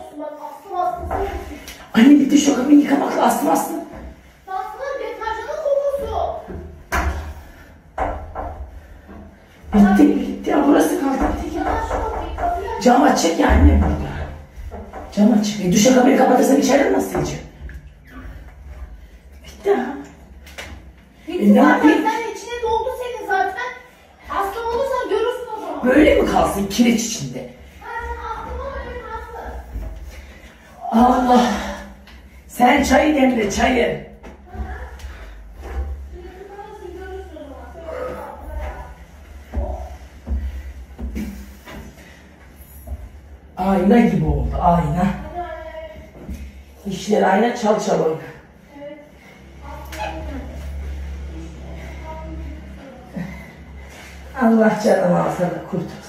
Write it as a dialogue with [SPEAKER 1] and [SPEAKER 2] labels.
[SPEAKER 1] musun? Bak astım.
[SPEAKER 2] Anne bitti şu kapıyı yıkamakla astım.
[SPEAKER 1] Aslında deterjanın kokusu.
[SPEAKER 2] Bitti ya, burası kaldı. Cam açık ya anne burada. Cam açık. Duşa kapıyı kapatırsan içeriden nasıl yiyeceğim? Bitti ha.
[SPEAKER 1] Bitti zaten. Sen içine doldu senin zaten. Hasta olursan görürsün o zaman.
[SPEAKER 2] Böyle mi kalsın kireç içinde?
[SPEAKER 1] Aklıma öyle kalsın.
[SPEAKER 2] Allah. Sen çayı demle çayı. Ayna gibi oldu, ayna. İşler ayna, çal oyna. Allah canını alsa da kurtulsun.